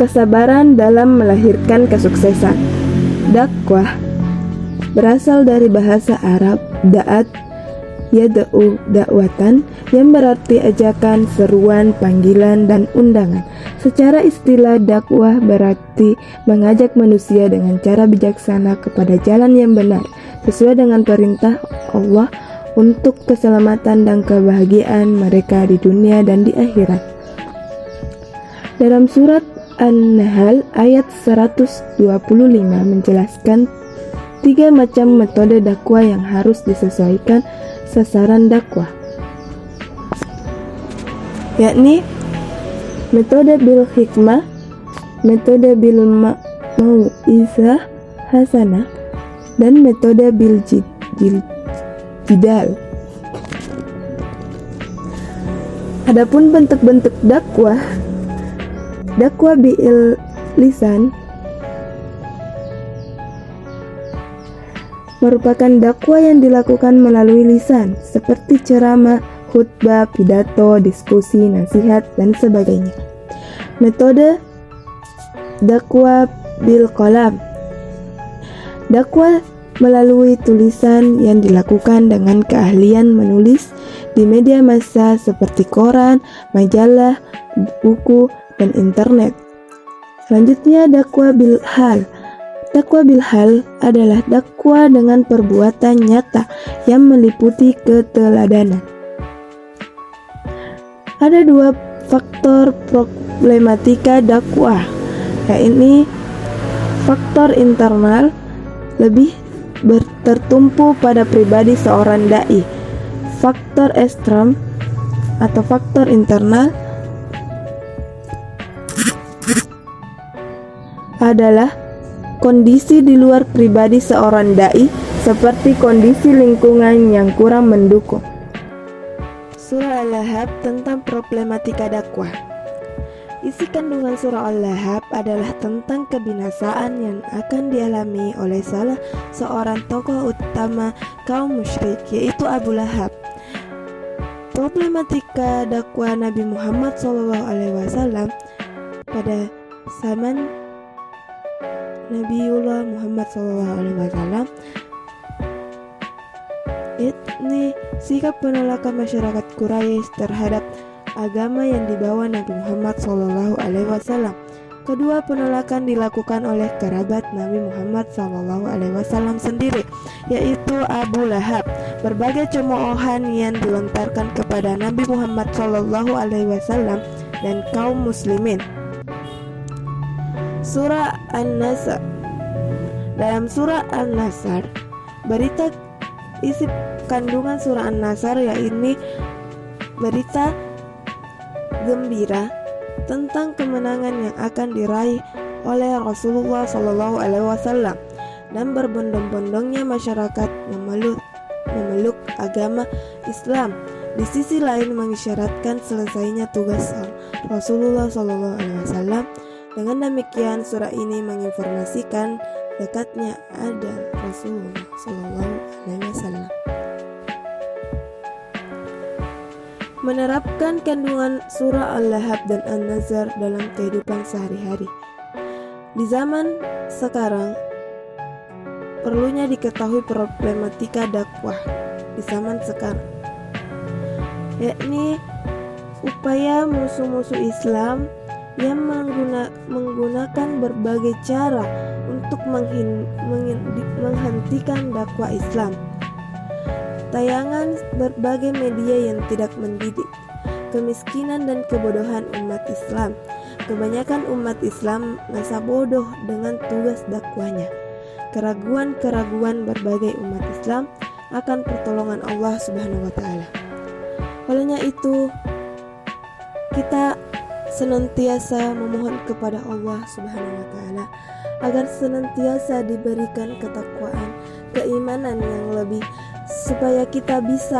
kesabaran dalam melahirkan kesuksesan. Dakwah berasal dari bahasa Arab da'at yad'u da'watan, yang berarti ajakan, seruan, panggilan, dan undangan. Secara istilah, dakwah berarti mengajak manusia dengan cara bijaksana kepada jalan yang benar, sesuai dengan perintah Allah untuk keselamatan dan kebahagiaan mereka di dunia dan di akhirat. Dalam surat An-Nahl ayat 125 menjelaskan 3 macam metode dakwah yang harus disesuaikan sasaran dakwah, yakni metode bil hikmah, metode bil mau'izah hasanah, dan metode bil jidal. Adapun bentuk-bentuk dakwah bil lisan merupakan dakwah yang dilakukan melalui lisan, seperti ceramah, khutbah, pidato, diskusi, nasihat, dan sebagainya. Metode dakwah bil qalam, dakwah melalui tulisan yang dilakukan dengan keahlian menulis di media massa seperti koran, majalah, buku, dan internet. Selanjutnya, dakwah bil hal. Dakwah bil hal adalah dakwah dengan perbuatan nyata yang meliputi keteladanan. Ada 2 faktor problematika dakwah, yakni faktor internal lebih tertumpu pada pribadi seorang dai. Faktor eksternal atau faktor internal adalah kondisi di luar pribadi seorang dai, seperti kondisi lingkungan yang kurang mendukung. Surah Al-Lahab tentang problematika dakwah. Isi kandungan surah Al-Lahab adalah tentang kebinasaan yang akan dialami oleh salah seorang tokoh utama kaum musyrik, yaitu Abu Lahab. Problematika dakwah Nabi Muhammad SAW pada zaman Nabiullah Muhammad SAW, yakni sikap penolakan masyarakat Quraisy terhadap agama yang dibawa Nabi Muhammad SAW. Kedua penolakan dilakukan oleh kerabat Nabi Muhammad SAW sendiri, yaitu Abu Lahab. Berbagai cemoohan yang dilontarkan kepada Nabi Muhammad SAW dan kaum muslimin. Surah An-Nasr. Dalam surah An-Nasr, berita isi kandungan surah An-Nasr yakni berita gembira tentang kemenangan yang akan diraih oleh Rasulullah SAW dan berbondong-bondongnya masyarakat memeluk agama Islam. Di sisi lain mengisyaratkan selesainya tugas Rasulullah SAW. Dengan demikian, surah ini menginformasikan dekatnya ada Rasulullah SAW. Menerapkan kandungan surah Al-Lahab dan An-Nasr dalam kehidupan sehari-hari. Di zaman sekarang, perlunya diketahui problematika dakwah di zaman sekarang, yakni upaya musuh-musuh Islam yang menggunakan berbagai cara untuk menghentikan dakwah Islam. Tayangan berbagai media yang tidak mendidik, kemiskinan dan kebodohan umat Islam. Kebanyakan umat Islam merasa bodoh dengan tugas dakwahnya. Keraguan-keraguan berbagai umat Islam akan pertolongan Allah Subhanahu wa taala. Olehnya itu, kita senantiasa memohon kepada Allah Subhanahu wa taala agar senantiasa diberikan ketakwaan, keimanan yang lebih, supaya kita bisa